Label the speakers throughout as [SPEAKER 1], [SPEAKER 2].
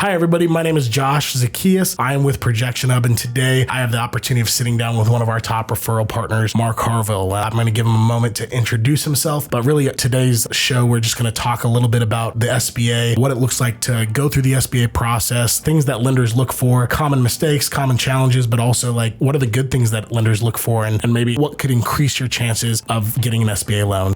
[SPEAKER 1] Hi, everybody. My name is Josh Zacchaeus. I am with ProjectionHub, and today I have the opportunity of sitting down with one of our top referral partners, Mark Harville. I'm going to give him a moment to introduce himself, but really at today's show, we're just going to talk a little bit about the SBA, what it looks like to go through the SBA process, things that lenders look for, common mistakes, common challenges, but also like what are the good things that lenders look for, and maybe what could increase your chances of getting an SBA loan.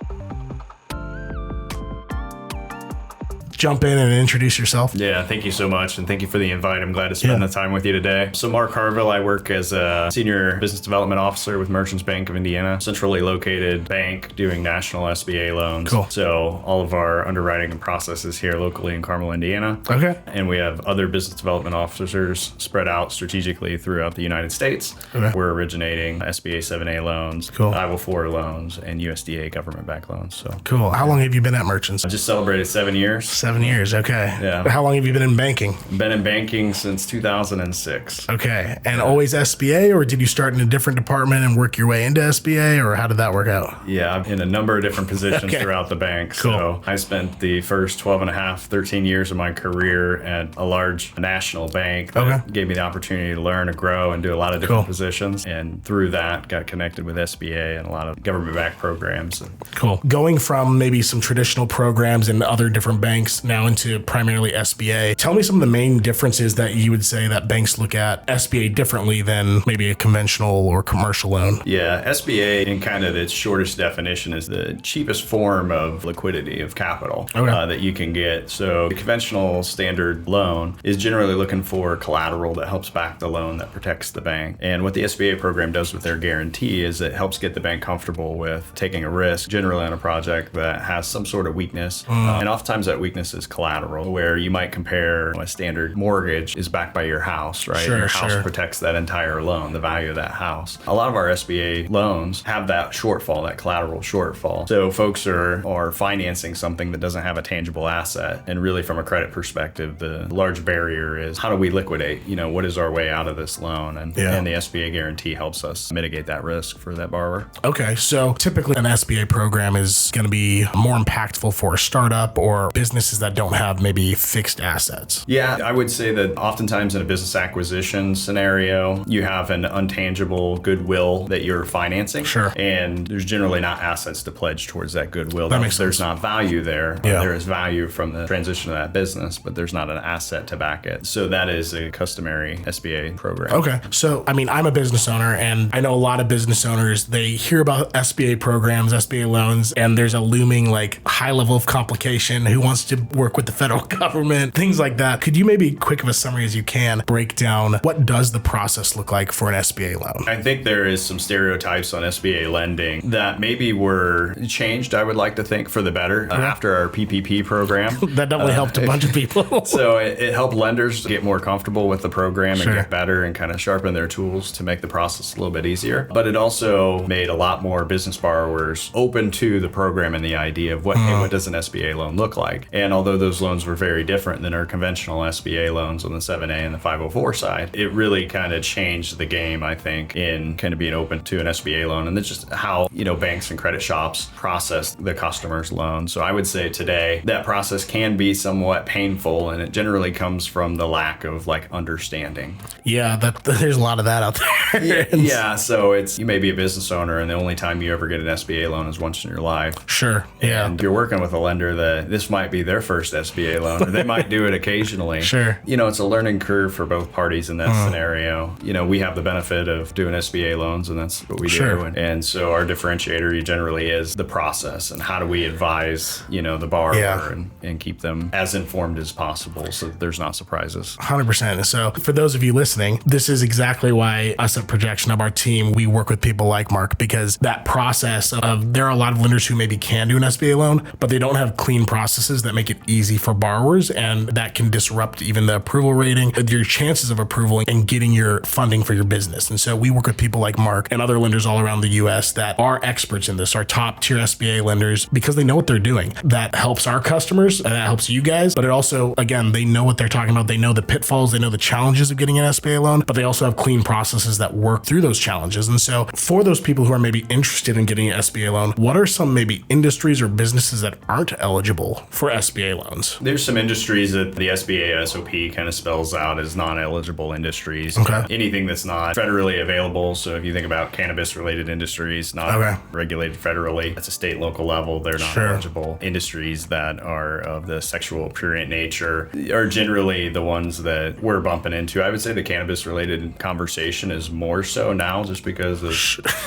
[SPEAKER 1] Jump in and introduce yourself.
[SPEAKER 2] Yeah, thank you so much. And thank you for the invite. I'm glad to spend the time with you today. So Mark Harville, I work as a senior business development officer with Merchants Bank of Indiana, centrally located bank doing national SBA loans.
[SPEAKER 1] Cool.
[SPEAKER 2] So all of our underwriting and processes here locally in Carmel, Indiana.
[SPEAKER 1] Okay.
[SPEAKER 2] And we have other business development officers spread out strategically throughout the United States.
[SPEAKER 1] Okay.
[SPEAKER 2] We're originating SBA 7A loans,
[SPEAKER 1] Cool.
[SPEAKER 2] Iowa 4 loans, and USDA government-backed loans. So
[SPEAKER 1] Cool. How long have you been at Merchants?
[SPEAKER 2] I just celebrated 7 years.
[SPEAKER 1] 7 years. Okay.
[SPEAKER 2] Yeah.
[SPEAKER 1] How long have you been in banking?
[SPEAKER 2] Been in banking since 2006.
[SPEAKER 1] Okay. And always SBA, or did you start in a different department and work your way into SBA, or how did that work out?
[SPEAKER 2] Yeah, I'm in a number of different positions
[SPEAKER 1] Okay.
[SPEAKER 2] throughout the bank.
[SPEAKER 1] Cool.
[SPEAKER 2] So I spent the first 12 and a half, 13 years of my career at a large national bank that gave me the opportunity to learn and grow and do a lot of different positions. And through that, got connected with SBA and a lot of government-backed programs.
[SPEAKER 1] Cool. Going from maybe some traditional programs in other different banks now into primarily SBA, tell me some of the main differences that you would say that banks look at SBA differently than maybe a conventional or commercial loan.
[SPEAKER 2] Yeah, SBA in kind of its shortest definition is the cheapest form of liquidity, of capital that you can get. So the conventional standard loan is generally looking for collateral that helps back the loan, that protects the bank. And what the SBA program does with their guarantee is it helps get the bank comfortable with taking a risk, generally on a project that has some sort of weakness. And oftentimes that weakness is collateral, where you might compare a standard mortgage is backed by your house, right?
[SPEAKER 1] Sure,
[SPEAKER 2] your house
[SPEAKER 1] sure.
[SPEAKER 2] protects that entire loan, the value of that house. A lot of our SBA loans have that shortfall, that collateral shortfall. So folks are financing something that doesn't have a tangible asset. And really from a credit perspective, the large barrier is how do we liquidate? What is our way out of this loan? And the SBA guarantee helps us mitigate that risk for that borrower.
[SPEAKER 1] Okay. So typically an SBA program is going to be more impactful for a startup or businesses that don't have maybe fixed assets.
[SPEAKER 2] Yeah, I would say that oftentimes in a business acquisition scenario, you have an untangible goodwill that you're financing.
[SPEAKER 1] Sure.
[SPEAKER 2] And there's generally not assets to pledge towards that goodwill.
[SPEAKER 1] That makes
[SPEAKER 2] There's
[SPEAKER 1] sense.
[SPEAKER 2] not value there.
[SPEAKER 1] Yeah.
[SPEAKER 2] There is value from the transition of that business, but there's not an asset to back it. So that is a customary SBA program.
[SPEAKER 1] Okay. So, I mean, I'm a business owner, and I know a lot of business owners, they hear about SBA programs, SBA loans, and there's a looming like high level of complication. Who wants to work with the federal government? Things like that. Could you maybe quick of a summary as you can break down what does the process look like for an SBA loan?
[SPEAKER 2] I think there is some stereotypes on SBA lending that maybe were changed, I would like to think, for the better after our PPP program.
[SPEAKER 1] That definitely helped a bunch of people.
[SPEAKER 2] So it helped lenders get more comfortable with the program
[SPEAKER 1] Sure.
[SPEAKER 2] and get better and kind of sharpen their tools to make the process a little bit easier. But it also made a lot more business borrowers open to the program and the idea of what does an SBA loan look like. And although those loans were very different than our conventional SBA loans on the 7A and the 504 side, it really kind of changed the game, I think, in kind of being open to an SBA loan and then just how, banks and credit shops process the customer's loan. So I would say today that process can be somewhat painful, and it generally comes from the lack of understanding.
[SPEAKER 1] Yeah, there's a lot of that out there.
[SPEAKER 2] Yeah, so you may be a business owner and the only time you ever get an SBA loan is once in your life.
[SPEAKER 1] Sure. Yeah.
[SPEAKER 2] And you're working with a lender that this might be their first SBA loan, or they might do it occasionally.
[SPEAKER 1] Sure.
[SPEAKER 2] It's a learning curve for both parties in that scenario. We have the benefit of doing SBA loans, and that's what we do. And so our differentiator generally is the process and how do we advise, the borrower and keep them as informed as possible so that there's not surprises.
[SPEAKER 1] 100%. So for those of you listening, this is exactly why us at ProjectionHub, our team, we work with people like Mark, because that process of there are a lot of lenders who maybe can do an SBA loan, but they don't have clean processes that make it easy for borrowers, and that can disrupt even the approval rating, your chances of approval and getting your funding for your business. And so we work with people like Mark and other lenders all around the US that are experts in this, are top tier SBA lenders, because they know what they're doing. That helps our customers and that helps you guys, but it also, again, they know what they're talking about. They know the pitfalls, they know the challenges of getting an SBA loan, but they also have clean processes that work through those challenges. And so for those people who are maybe interested in getting an SBA loan, what are some maybe industries or businesses that aren't eligible for SBA SBA loans?
[SPEAKER 2] There's some industries that the SBA SOP kind of spells out as non-eligible industries.
[SPEAKER 1] Okay.
[SPEAKER 2] Anything that's not federally available. So if you think about cannabis-related industries, not regulated federally, at a state, local level, they're not eligible. Industries that are of the sexual prurient nature are generally the ones that we're bumping into. I would say the cannabis-related conversation is more so now just because of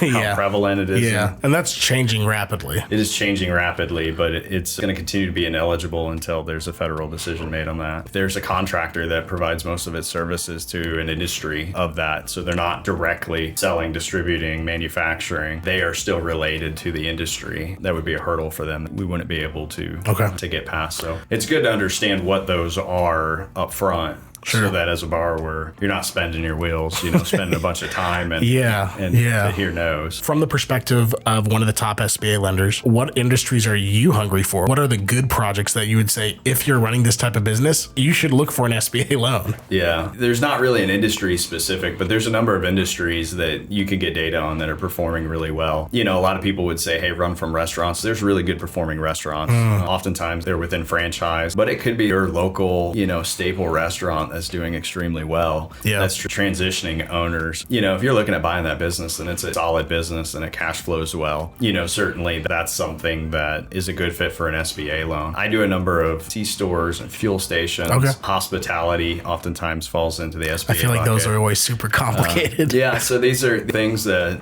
[SPEAKER 2] how prevalent it is.
[SPEAKER 1] Yeah, and that's changing rapidly.
[SPEAKER 2] It is changing rapidly, but it's going to continue to be ineligible until there's a federal decision made on that. There's a contractor that provides most of its services to an industry of that, so they're not directly selling, distributing, manufacturing. They are still related to the industry. That would be a hurdle for them. We wouldn't be able to get past. So it's good to understand what those are up front. So that as a borrower, you're not spending your wheels, spending a bunch of time and to hear no's.
[SPEAKER 1] From the perspective of one of the top SBA lenders, what industries are you hungry for? What are the good projects that you would say, if you're running this type of business, you should look for an SBA loan?
[SPEAKER 2] Yeah, there's not really an industry specific, but there's a number of industries that you can get data on that are performing really well. A lot of people would say, hey, run from restaurants. There's really good performing restaurants. Oftentimes they're within franchise, but it could be your local, staple restaurant that's doing extremely well. Yeah. That's transitioning owners. If you're looking at buying that business and it's a solid business and it cash flows well, certainly that's something that is a good fit for an SBA loan. I do a number of C-stores and fuel stations. Hospitality oftentimes falls into the SBA
[SPEAKER 1] I feel like
[SPEAKER 2] bucket.
[SPEAKER 1] Those are always super complicated.
[SPEAKER 2] So these are things that,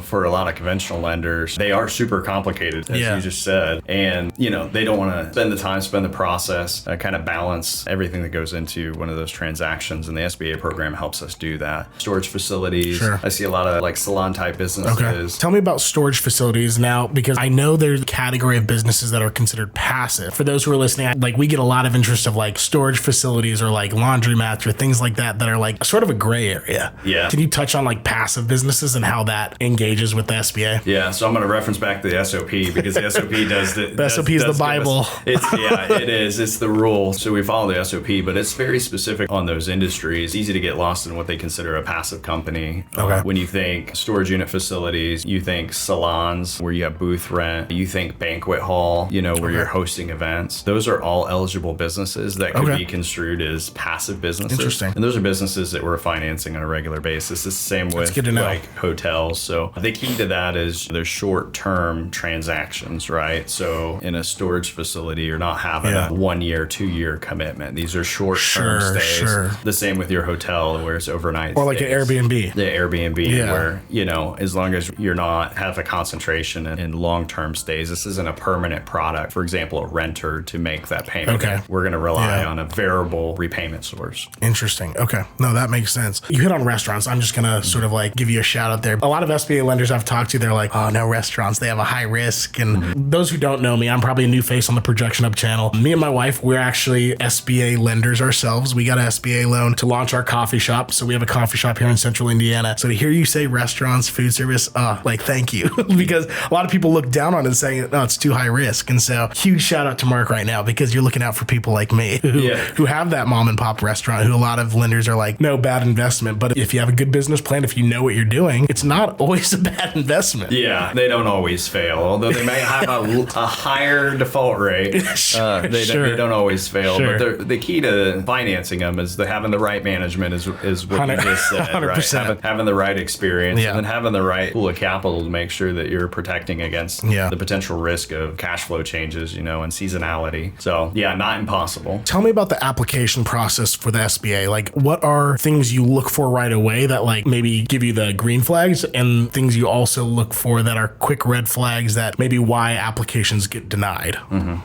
[SPEAKER 2] for a lot of conventional lenders, they are super complicated, as you just said. And, they don't want to spend the time, spend the process, kind of balance everything that goes into one of those transactions, and the SBA program helps us do that. Storage facilities. I see a lot of like salon type businesses.
[SPEAKER 1] Tell me about storage facilities now, because I know there's a category of businesses that are considered passive. For those who are listening, we get a lot of interest of like storage facilities or like laundromats or things like that are like sort of a gray area. Yeah. Can you touch on like passive businesses and how that engages with the SBA?
[SPEAKER 2] Yeah. So I'm going to reference back to the SOP because the SOP does
[SPEAKER 1] the SOP is the Bible.
[SPEAKER 2] It is. It's the rule. So we follow the SOP, but it's very specific on those industries. It's easy to get lost in what they consider a passive company. When you think storage unit facilities, you think salons where you have booth rent, you think banquet hall, where you're hosting events. Those are all eligible businesses that could be construed as passive businesses.
[SPEAKER 1] Interesting.
[SPEAKER 2] And those are businesses that we're financing on a regular basis. It's the same with like hotels. So the key to that is there's short-term transactions, right? So in a storage facility, you're not having a 1 year, 2 year commitment. These are short-term stays. The same with your hotel where it's overnight.
[SPEAKER 1] Or like an Airbnb.
[SPEAKER 2] The Airbnb where, as long as you're not have a concentration in long-term stays, this isn't a permanent product. For example, a renter to make that payment. We're going to rely on a variable repayment source.
[SPEAKER 1] Interesting. Okay. No, that makes sense. You hit on restaurants. I'm just going to sort of like give you a shout out there. A lot of SBA lenders I've talked to, they're like, oh, no, restaurants, they have a high risk. And those who don't know me, I'm probably a new face on the ProjectionHub channel. Me and my wife, we're actually SBA lenders ourselves. We got an SBA loan to launch our coffee shop. So we have a coffee shop here in central Indiana. So to hear you say restaurants, food service, thank you. Because a lot of people look down on it saying, no, it's too high risk. And so huge shout out to Mark right now, because you're looking out for people like me who have that mom and pop restaurant, who a lot of lenders are like, no, bad investment. But if you have a good business plan, if you know what you're doing, it's not always a bad investment.
[SPEAKER 2] Yeah, they don't always fail. Although they may have a higher default rate, they don't always fail. But the key to financing them is having the right management is what you just said, 100%. Right? Having the right experience and then having the right pool of capital to make sure that you're protecting against the potential risk of cash flow changes, and seasonality. So not impossible.
[SPEAKER 1] Tell me about the application process for the SBA. Like, what are things you look for right away that like maybe give you the green flags, and things you also look for that are quick red flags that maybe why applications get denied?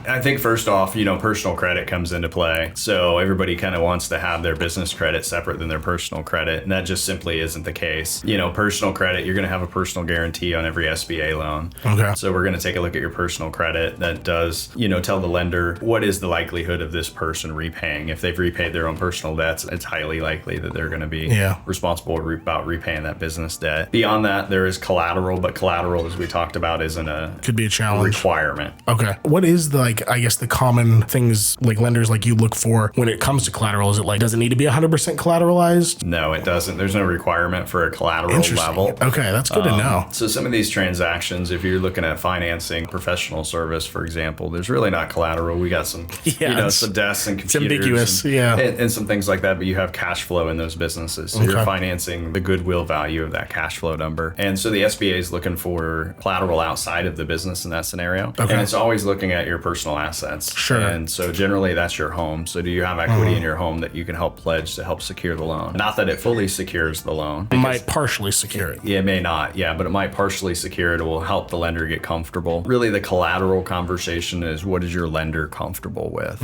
[SPEAKER 2] I think first off, personal credit comes into play. So everybody kind of wants to have their business credit separate than their personal credit, and that just simply isn't the case. Personal credit, you're going to have a personal guarantee on every SBA loan. So we're going to take a look at your personal credit that does, tell the lender what is the likelihood of this person repaying. If they've repaid their own personal debts, it's highly likely that they're going to be responsible about repaying that business debt. Beyond that, there is collateral, but collateral, as we talked about, could be a challenge requirement.
[SPEAKER 1] What is the common things like lenders like you look for when it comes to collateral? Is it like? Does it need to be 100% collateralized?
[SPEAKER 2] No, it doesn't. There's no requirement for a collateral level.
[SPEAKER 1] Okay, that's good to know.
[SPEAKER 2] So some of these transactions, if you're looking at financing professional service, for example, there's really not collateral. We got some, some desks and computers.
[SPEAKER 1] It's ambiguous,
[SPEAKER 2] and some things like that, but you have cash flow in those businesses. So you're financing the goodwill value of that cash flow number. And so the SBA is looking for collateral outside of the business in that scenario. Okay. And it's always looking at your personal assets.
[SPEAKER 1] Sure.
[SPEAKER 2] And so generally that's your home. So do you have equity in your home that you can help pledge to help secure the loan? Not that it fully secures the loan.
[SPEAKER 1] It might partially secure it.
[SPEAKER 2] It may not, but it might partially secure it. It will help the lender get comfortable. Really, the collateral conversation is, what is your lender comfortable with?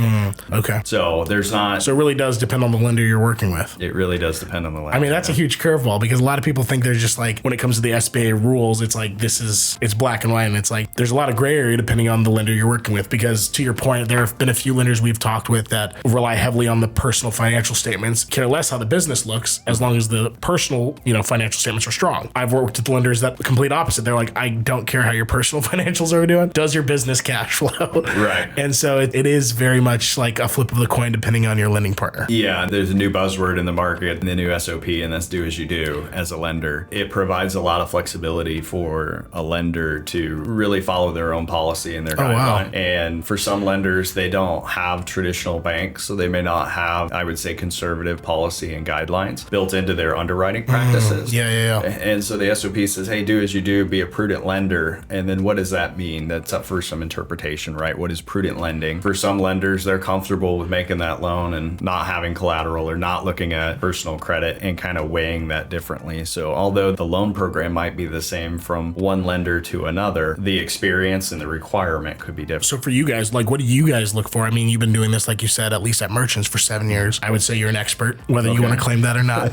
[SPEAKER 1] Okay.
[SPEAKER 2] So there's not...
[SPEAKER 1] So it really does depend on the lender you're working with.
[SPEAKER 2] It really does depend on the lender.
[SPEAKER 1] I mean, that's a huge curveball, because a lot of people think there's just like, when it comes to the SBA rules, it's like, it's black and white. And it's like, there's a lot of gray area depending on the lender you're working with, because to your point, there have been a few lenders we've talked with that rely heavily on the personal financial statements, care less how the business looks, as long as the personal, financial statements are strong. I've worked with lenders that complete opposite. They're like, I don't care how your personal financials are doing. Does your business cash flow?
[SPEAKER 2] Right.
[SPEAKER 1] And so it is very much like a flip of the coin depending on your lending partner.
[SPEAKER 2] Yeah, there's a new buzzword in the market, the new SOP, and that's do as you do as a lender. It provides a lot of flexibility for a lender to really follow their own policy and their guideline. Wow. And for some lenders, they don't have traditional banks, so they may not have, I would say, conservative policy and guidelines built into their underwriting practices.
[SPEAKER 1] Yeah.
[SPEAKER 2] And so the SOP says, hey, do as you do, be a prudent lender. And then what does that mean? That's up for some interpretation, right? What is prudent lending? For some lenders, they're comfortable with making that loan and not having collateral or not looking at personal credit and kind of weighing that differently. So although the loan program might be the same from one lender to another, the experience and the requirement could be different.
[SPEAKER 1] So for you guys, like, what do you guys look for? I mean, you've been doing this, like you said, at least at Merchants for 7 years. I would say you're an expert, whether you want to claim that or not.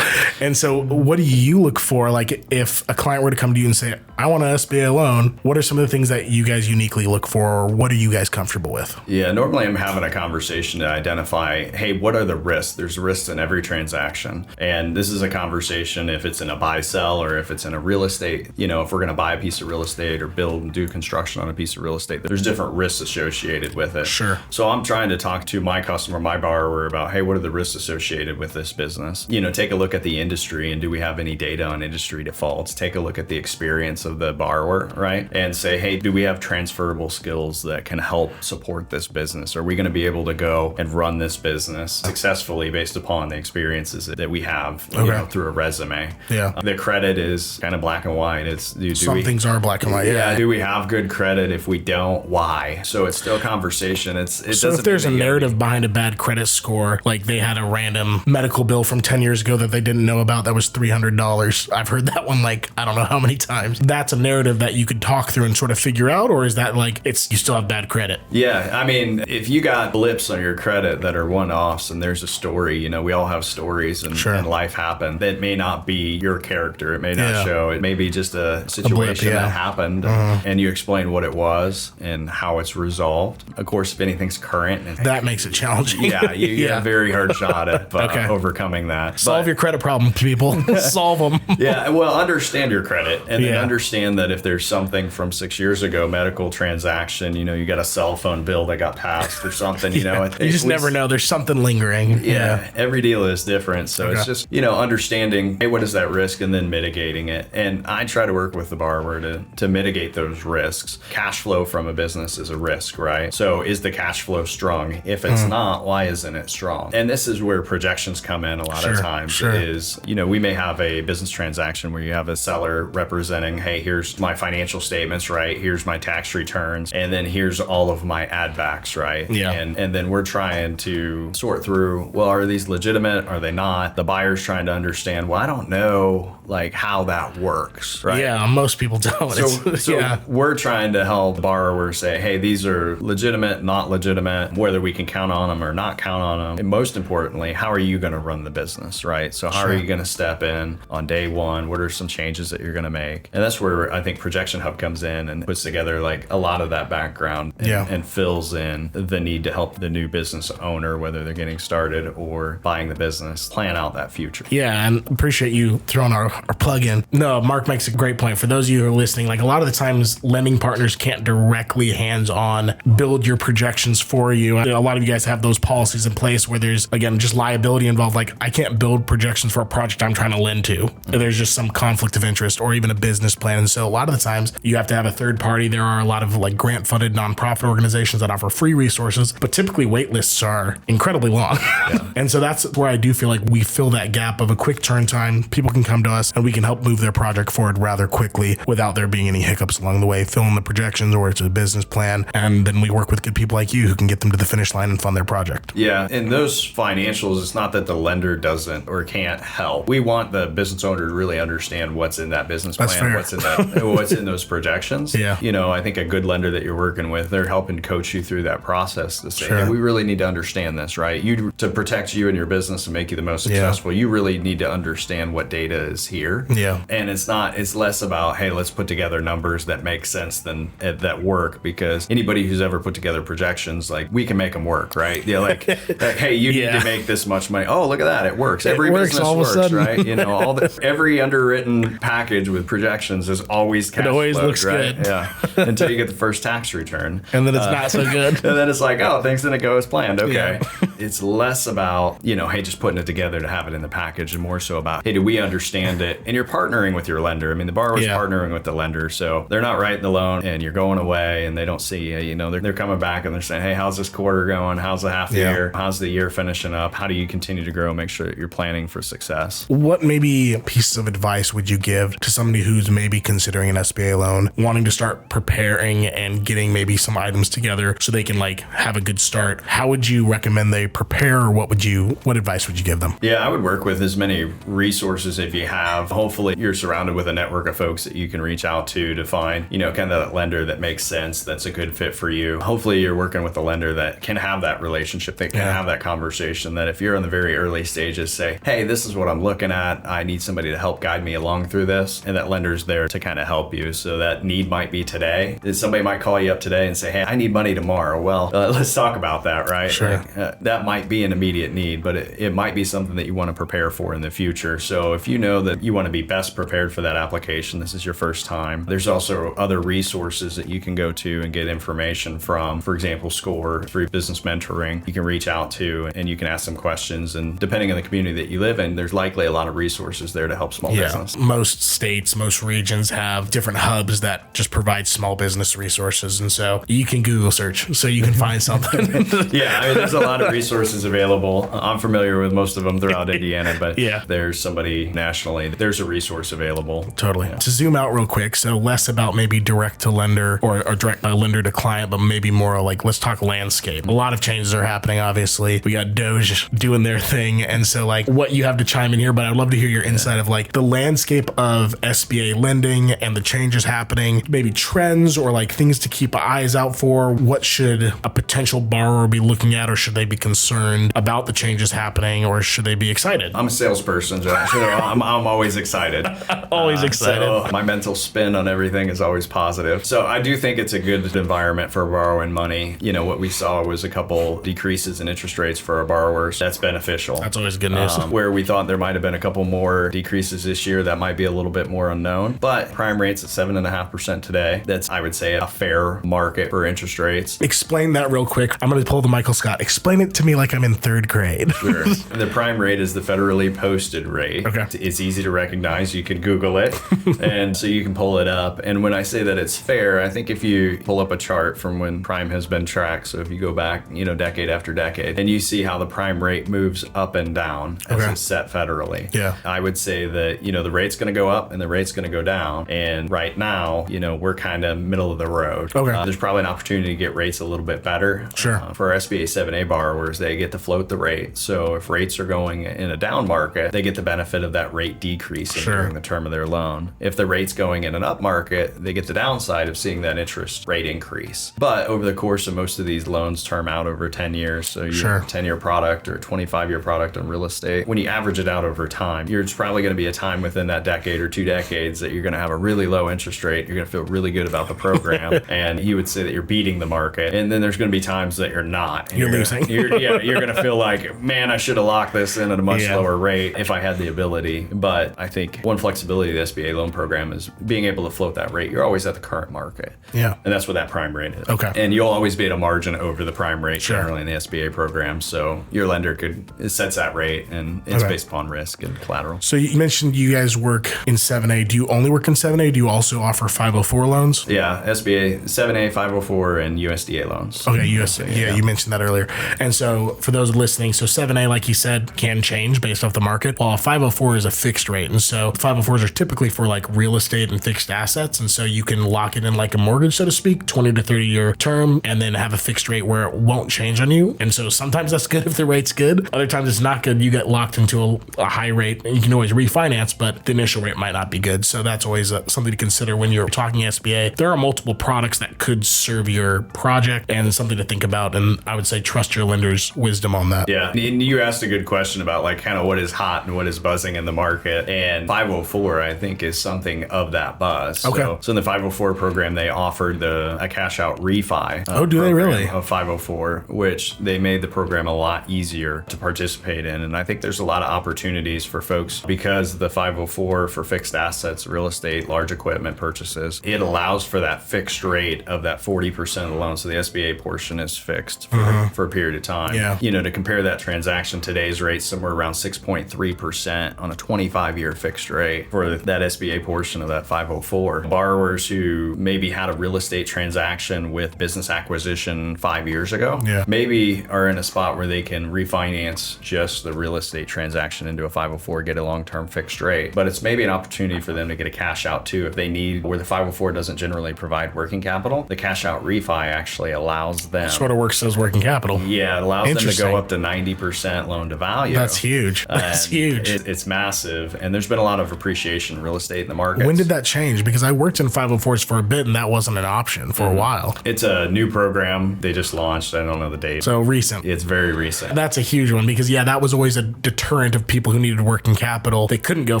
[SPEAKER 1] And so what do you look for? Like, if a client were to come to you and say, I want an SBA loan, what are some of the things that you guys uniquely look for, or what are you guys comfortable with?
[SPEAKER 2] Yeah, normally I'm having a conversation to identify, hey, what are the risks? There's risks in every transaction. And this is a conversation if it's in a buy sell or if it's in a real estate, if we're going to buy a piece of real estate or build and do construction on a piece of real estate, there's different risks associated with it.
[SPEAKER 1] Sure.
[SPEAKER 2] So I'm trying to talk to my customer, my borrower about, hey, what are the risks associated with this business? Take a look at the industry and do we have any data on industry defaults? Take a look at the experience of the borrower, right? And say, hey, do we have transferable skills that can help support this business? Are we going to be able to go and run this business successfully based upon the experiences that we have through a resume?
[SPEAKER 1] Yeah.
[SPEAKER 2] The credit is kind of black and white.
[SPEAKER 1] Some things are black and white. Yeah.
[SPEAKER 2] Do we have good credit? If we don't, why? So it's still conversation. So
[SPEAKER 1] if there's a narrative behind a bad credit score, like they had a random medical bill from 10 years ago that they didn't know about that was $300. I've heard that one like I don't know how many times. That's a narrative that you could talk through and sort of figure out, or is that like you still have bad credit?
[SPEAKER 2] Yeah, I mean, if you got blips on your credit that are one-offs and there's a story, we all have stories and life happen. That may not be your character. It may not show. It may be just a situation that happened and you explain what it was and how it's resolved. Of course, if anything's current.
[SPEAKER 1] That makes it challenging.
[SPEAKER 2] Yeah, you have a very hard shot at overcoming that.
[SPEAKER 1] Solve your credit problem, people. Solve them.
[SPEAKER 2] Yeah, well, understand your credit and then understand that if there's something from 6 years ago, medical transaction, you got a cell phone bill that got passed or something, you
[SPEAKER 1] just never know. There's something lingering.
[SPEAKER 2] Yeah, every deal is different. So it's just, understanding, hey, what is that risk and then mitigating it. And I try to work with the borrower to mitigate those risks. Cash flow from a business is a risk, right? So is the cash flow strong? If it's not, why isn't it strong? And this is where projections come in a lot of times is, we may have a business transaction where you have a seller representing, hey, here's my financial statements, right? Here's my tax returns. And then here's all of my add backs, right?
[SPEAKER 1] Yeah.
[SPEAKER 2] And then we're trying to sort through, well, are these legitimate? Are they not? The buyer's trying to understand, well, I don't know like how that works, right?
[SPEAKER 1] Yeah, most people don't.
[SPEAKER 2] So we're trying to help the borrower say, hey, these are legitimate, not legitimate, whether we can count on them or not count on them. And most importantly, how are you going to run the business, right? So how are you going to step in on day one? What are some changes that you're going to make? And that's where I think ProjectionHub comes in and puts together like a lot of that background and fills in the need to help the new business owner, whether they're getting started or buying the business, plan out that future.
[SPEAKER 1] Yeah, and appreciate you throwing our our plug-in. No, Mark makes a great point. For those of you who are listening, like a lot of the times lending partners can't directly hands-on build your projections for you. A lot of you guys have those policies in place where there's, again, just liability involved. Like I can't build projections for a project I'm trying to lend to. There's just some conflict of interest or even a business plan. And so a lot of the times you have to have a third party. There are a lot of like grant-funded nonprofit organizations that offer free resources, but typically wait lists are incredibly long. Yeah. And so that's where I do feel like we fill that gap of a quick turn time. People can come to us and we can help move their project forward rather quickly without there being any hiccups along the way, fill in the projections or it's a business plan. And then we work with good people like you who can get them to the finish line and fund their project.
[SPEAKER 2] Yeah. And those financials, it's not that the lender doesn't or can't help. We want the business owner to really understand what's in that business plan, what's in those projections.
[SPEAKER 1] Yeah.
[SPEAKER 2] You know, I think a good lender that you're working with, they're helping coach you through that process to say, hey, we really need to understand this, right? To protect you and your business and make you the most successful, you really need to understand what data is here.
[SPEAKER 1] Yeah.
[SPEAKER 2] And it's less about, hey, let's put together numbers that make sense than that work, because anybody who's ever put together projections, like we can make them work, right? Yeah, like hey, you need to make this much money. Oh, look at that. It works. Every business works, right? You know, every underwritten package with projections is always cash
[SPEAKER 1] It always
[SPEAKER 2] flowed,
[SPEAKER 1] looks
[SPEAKER 2] right?
[SPEAKER 1] good.
[SPEAKER 2] Yeah. Until you get the first tax return.
[SPEAKER 1] And then it's not so good.
[SPEAKER 2] And then it's like, oh, things didn't go as planned. Okay. Yeah. It's less about, you know, hey, just putting it together to have it in the package, and more so about, hey, do we understand it? And you're partnering with your lender. I mean, the borrower's partnering with the lender. So they're not writing the loan and you're going away and they don't see you. You know, they're coming back and they're saying, hey, how's this quarter going? How's the half year? How's the year finishing up? How do you continue to grow? Make sure that you're planning for success.
[SPEAKER 1] What maybe pieces of advice would you give to somebody who's maybe considering an SBA loan, wanting to start preparing and getting maybe some items together so they can like have a good start? How would you recommend they prepare, or what advice would you give them?
[SPEAKER 2] Yeah, I would work with as many resources if you have. Hopefully you're surrounded with a network of folks that you can reach out to find, you know, kind of that lender that makes sense, that's a good fit for you. Hopefully you're working with a lender that can have that relationship, that can have that conversation, that if you're in the very early stages, say, hey, this is what I'm looking at. I need somebody to help guide me along through this. And that lender's there to kind of help you. So that need might be today. Somebody might call you up today and say, hey, I need money tomorrow. Well, let's talk about that, right?
[SPEAKER 1] Sure.
[SPEAKER 2] Like, that might be an immediate need, but it might be something that you want to prepare for in the future. So if you know that you want to be best prepared for that application, this is your first time, there's also other resources that you can go to and get information from. For example, SCORE, through business mentoring, you can reach out to and you can ask them questions. And depending on the community that you live in, there's likely a lot of resources there to help small business.
[SPEAKER 1] Most states, most regions have different hubs that just provide small business resources. And so you can Google search so you can find something.
[SPEAKER 2] Yeah, I mean, there's a lot of resources available. I'm familiar with most of them throughout Indiana, but there's somebody nationally, there's a resource available.
[SPEAKER 1] Totally. To zoom out real quick, so less about maybe direct to lender or direct lender to client, but maybe more like, let's talk landscape. A lot of changes are happening, obviously. We got Doge doing their thing. And so like what you have to chime in here, but I'd love to hear your insight of like the landscape of SBA lending and the changes happening, maybe trends or like things to keep eyes out for. What should a potential borrower be looking at, or should they be concerned about the changes happening, or should they be excited?
[SPEAKER 2] I'm a salesperson, Josh. I'm always excited.
[SPEAKER 1] Always excited.
[SPEAKER 2] So my mental spin on everything is always positive. So I do think it's a good environment for borrowing money. You know, what we saw was a couple decreases in interest rates for our borrowers. That's beneficial.
[SPEAKER 1] That's always good news.
[SPEAKER 2] Where we thought there might have been a couple more decreases this year, that might be a little bit more unknown. But prime rate's at 7.5% today. That's, I would say, a fair market for interest rates.
[SPEAKER 1] Explain that real quick. I'm going to pull the Michael Scott. Explain it to me like I'm in third grade.
[SPEAKER 2] Sure. The prime rate is the federally posted rate.
[SPEAKER 1] Okay.
[SPEAKER 2] It's easy to recognize. You can Google it. And so you can pull it up. And when I say that it's fair, I think if you pull up a chart from when prime has been tracked, so if you go back, you know, decade after decade, and you see how the prime rate moves up and down as it's set federally.
[SPEAKER 1] Yeah.
[SPEAKER 2] I would say that, you know, the rate's going to go up and the rate's going to go down. And right now, you know, we're kind of middle of the road.
[SPEAKER 1] Okay.
[SPEAKER 2] There's probably an opportunity to get rates a little bit better.
[SPEAKER 1] Sure.
[SPEAKER 2] For our SBA 7A borrowers, they get to float the rate. So if rates are going in a down market, they get the benefit of that rate decreasing during the term of their loan. If the rate's going in an up market, they get the downside of seeing that interest rate increase. But over the course of most of these loans term out over 10 years. So you're a 10-year product or a 25-year product on real estate. When you average it out over time, there's probably going to be a time within that decade or 2 decades that you're going to have a really low interest rate. You're going to feel really good about the program. And you would say that you're beating the market. And then there's going to be times that you're not.
[SPEAKER 1] You're losing.
[SPEAKER 2] You're going to feel like, man, I should have locked this in at a much lower rate if I had the ability. But But I think one flexibility of the SBA loan program is being able to float that rate. You're always at the current market.
[SPEAKER 1] Yeah.
[SPEAKER 2] And that's what that prime rate is.
[SPEAKER 1] Okay.
[SPEAKER 2] And you'll always be at a margin over the prime rate generally in the SBA program. So your lender it sets that rate, and it's based upon risk and collateral.
[SPEAKER 1] So you mentioned you guys work in 7A. Do you only work in 7A? Do you also offer 504 loans?
[SPEAKER 2] Yeah, SBA 7A, 504, and USDA loans.
[SPEAKER 1] Okay, USDA. Yeah, you mentioned that earlier. And so for those listening, so 7A, like you said, can change based off the market, while a 504 is a fixed rate. And so 504s are typically for like real estate and fixed assets. And so you can lock it in like a mortgage, so to speak, 20 to 30 year term, and then have a fixed rate where it won't change on you. And so sometimes that's good if the rate's good. Other times it's not good. You get locked into a high rate, and you can always refinance, but the initial rate might not be good. So that's always something to consider when you're talking SBA. There are multiple products that could serve your project, and something to think about. And I would say trust your lender's wisdom on that.
[SPEAKER 2] Yeah. And you asked a good question about like kind of what is hot and what is buzzing in the market. And 504, I think, is something of that buzz.
[SPEAKER 1] Okay.
[SPEAKER 2] So in the 504 program, they offered a cash out refi.
[SPEAKER 1] Do they really?
[SPEAKER 2] Of 504, which they made the program a lot easier to participate in. And I think there's a lot of opportunities for folks because the 504 for fixed assets, real estate, large equipment purchases, it allows for that fixed rate of that 40% of the loan. So the SBA portion is fixed for a period of time.
[SPEAKER 1] Yeah.
[SPEAKER 2] You know, to compare that transaction, today's rate somewhere around 6.3% on a 25-year fixed rate for that SBA portion of that 504. Borrowers who maybe had a real estate transaction with business acquisition 5 years ago, maybe are in a spot where they can refinance just the real estate transaction into a 504, get a long-term fixed rate. But it's maybe an opportunity for them to get a cash out too if they need, where the 504 doesn't generally provide working capital. The cash out refi actually allows them.
[SPEAKER 1] Sort of works as working capital.
[SPEAKER 2] Yeah, it allows them to go up to 90% loan to value.
[SPEAKER 1] That's huge. That's huge.
[SPEAKER 2] It's massive. And there's been a lot of appreciation in real estate in the market.
[SPEAKER 1] When did that change? Because I worked in 504s for a bit, and that wasn't an option for a while.
[SPEAKER 2] It's a new program. They just launched. I don't know the date.
[SPEAKER 1] So recent.
[SPEAKER 2] It's very recent.
[SPEAKER 1] That's a huge one because, that was always a deterrent of people who needed working capital. They couldn't go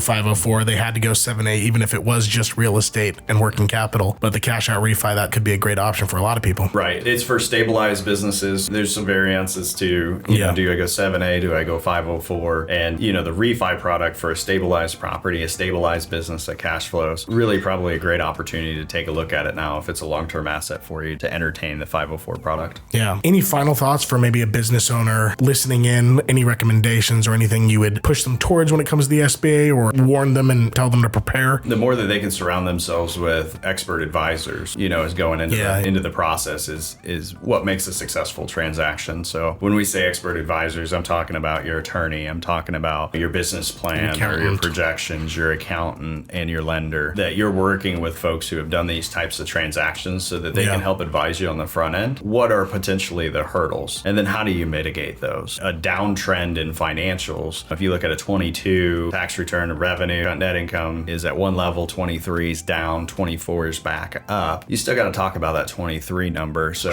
[SPEAKER 1] 504. They had to go 7A, even if it was just real estate and working capital. But the cash out refi, that could be a great option for a lot of people.
[SPEAKER 2] Right. It's for stabilized businesses. There's some variances to, you know, do I go 7A? Do I go 504? And, the refi product for a stabilized property, a stabilized business that cash flows, really probably a great opportunity to take a look at it now if it's a long-term asset for you to entertain the 504 product.
[SPEAKER 1] Yeah. Any final thoughts for maybe a business owner listening in? Any recommendations or anything you would push them towards when it comes to the SBA, or warn them and tell them to prepare?
[SPEAKER 2] The more that they can surround themselves with expert advisors, is going into the process is what makes a successful transaction. So when we say expert advisors, I'm talking about your attorney, I'm talking about your business plan or your projections, your accountant, and your lender, that you're working with folks who have done these types of transactions so that they can help advise you on the front end. What are potentially the hurdles? And then how do you mitigate those? A downtrend in financials, if you look at a 22 tax return to revenue, net income is at one level, 23 is down, 24 is back up. You still got to talk about that 23 number. So,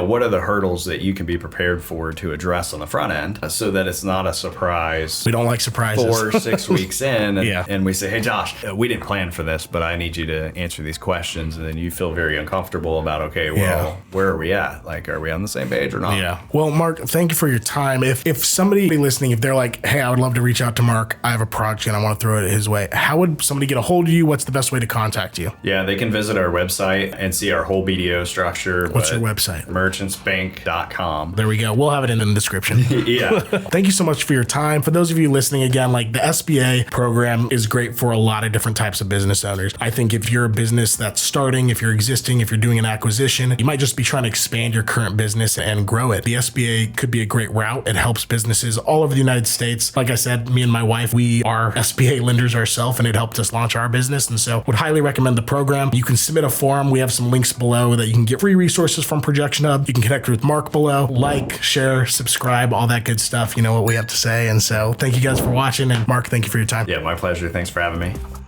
[SPEAKER 2] what are the hurdles that you can be prepared for to address on the front end so that it's not a surprise?
[SPEAKER 1] We don't like surprises.
[SPEAKER 2] 4 or 6 weeks in, and we say, hey, Josh, we didn't plan for this, but I need you to answer these questions. And then you feel very uncomfortable about, okay, well, where are we at? Like, are we on the same page or not?
[SPEAKER 1] Yeah. Well, Mark, thank you for your time. If somebody listening, if they're like, hey, I would love to reach out to Mark, I have a project and I want to throw it his way, how would somebody get a hold of you? What's the best way to contact you?
[SPEAKER 2] Yeah, they can visit our website and see our whole BDO structure.
[SPEAKER 1] What's your website?
[SPEAKER 2] merchantsbank.com.
[SPEAKER 1] There we go. We'll have it in the description. Thank you so much for your time. For those of you listening, again, like the SBA program is great for a lot of different types of business owners. I think if you're a business that's starting, if you're existing, if you're doing an acquisition, you might just be trying to expand your current business and grow it. The SBA could be a great route. It helps businesses all over the United States. Like I said, me and my wife, we are SBA lenders ourselves, and it helped us launch our business. And so would highly recommend the program. You can submit a form. We have some links below that you can get free resources from ProjectionHub. You can connect with Mark below, like, share, subscribe, all that good stuff. You know what we have to say. And so thank you guys for watching. And Mark, thank you for your time.
[SPEAKER 2] Yeah, my pleasure. Thanks for having me.